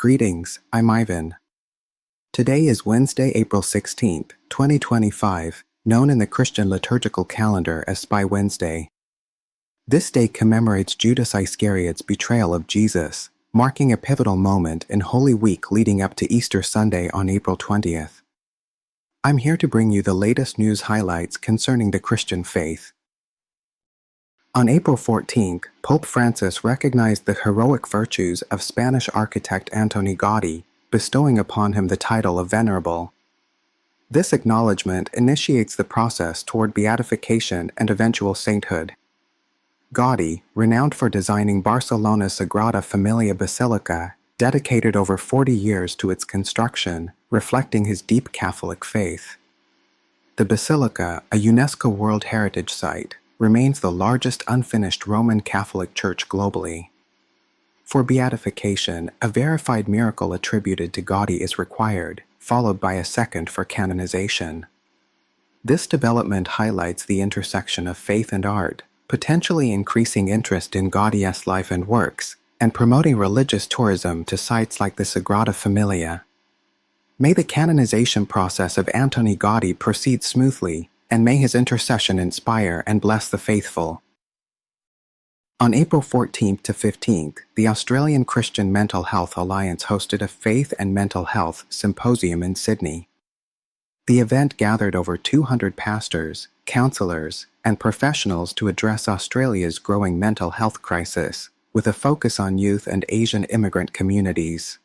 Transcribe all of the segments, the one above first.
Greetings, I'm Ivan. Today is Wednesday, April 16th, 2025, known in the Christian liturgical calendar as Spy Wednesday. This day commemorates Judas Iscariot's betrayal of Jesus, marking a pivotal moment in Holy Week leading up to Easter Sunday on April 20th. I'm here to bring you the latest news highlights concerning the Christian faith. On April 14th, Pope Francis recognized the heroic virtues of Spanish architect Antoni Gaudí, bestowing upon him the title of Venerable. This acknowledgement initiates the process toward beatification and eventual sainthood. Gaudí, renowned for designing Barcelona's Sagrada Familia Basilica, dedicated over 40 years to its construction, reflecting his deep Catholic faith. The basilica, a UNESCO World Heritage Site, remains the largest unfinished Roman Catholic church globally. For beatification, a verified miracle attributed to Gaudí is required, followed by a second for canonization. This development highlights the intersection of faith and art, potentially increasing interest in Gaudí's life and works, and promoting religious tourism to sites like the Sagrada Familia. May the canonization process of Antoni Gaudí proceed smoothly, and may his intercession inspire and bless the faithful. On April 14th to 15th, the Australian Christian Mental Health Alliance hosted a Faith and Mental Health Symposium in Sydney. The event gathered over 200 pastors, counselors, and professionals to address Australia's growing mental health crisis, with a focus on youth and Asian immigrant communities.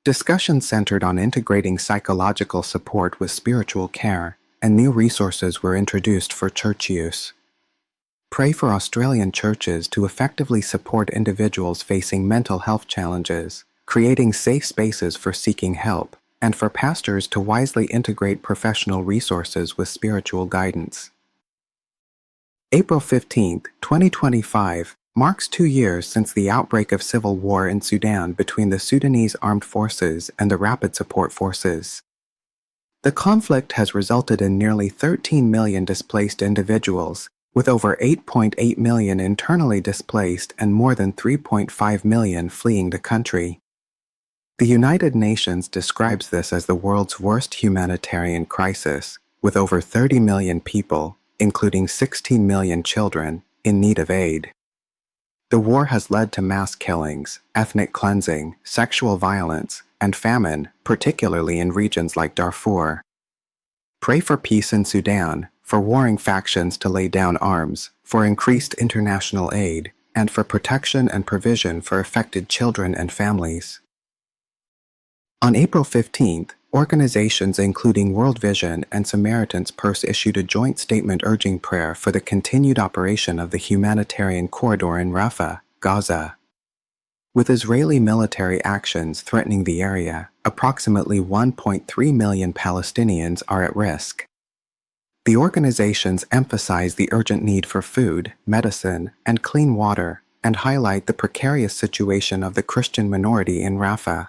Discussions centered on integrating psychological support with spiritual care, and new resources were introduced for church use. Pray for Australian churches to effectively support individuals facing mental health challenges, creating safe spaces for seeking help, and for pastors to wisely integrate professional resources with spiritual guidance. April 15, 2025, marks 2 years since the outbreak of civil war in Sudan between the Sudanese Armed Forces and the Rapid Support Forces. The conflict has resulted in nearly 13 million displaced individuals, with over 8.8 million internally displaced and more than 3.5 million fleeing the country. The United Nations describes this as the world's worst humanitarian crisis, with over 30 million people, including 16 million children, in need of aid. The war has led to mass killings, ethnic cleansing, sexual violence, and famine, particularly in regions like Darfur. Pray for peace in Sudan, for warring factions to lay down arms, for increased international aid, and for protection and provision for affected children and families. On April 15th, organizations including World Vision and Samaritan's Purse issued a joint statement urging prayer for the continued operation of the humanitarian corridor in Rafah, Gaza. With Israeli military actions threatening the area, approximately 1.3 million Palestinians are at risk. The organizations emphasize the urgent need for food, medicine, and clean water, and highlight the precarious situation of the Christian minority in Rafah.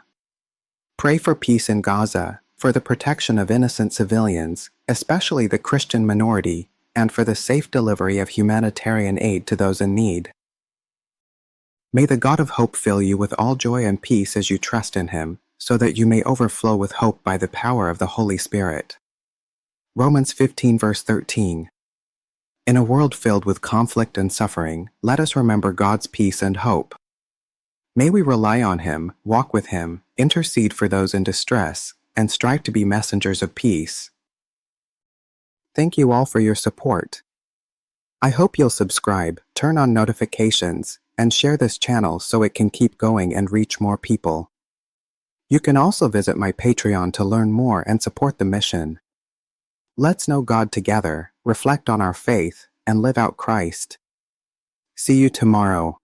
Pray for peace in Gaza, for the protection of innocent civilians, especially the Christian minority, and for the safe delivery of humanitarian aid to those in need. May the God of hope fill you with all joy and peace as you trust in Him, so that you may overflow with hope by the power of the Holy Spirit. Romans 15 verse 13. In a world filled with conflict and suffering, let us remember God's peace and hope. May we rely on Him, walk with Him, intercede for those in distress, and strive to be messengers of peace. Thank you all for your support. I hope you'll subscribe, turn on notifications, and share this channel so it can keep going and reach more people. You can also visit my Patreon to learn more and support the mission. Let's know God together, reflect on our faith, and live out Christ. See you tomorrow.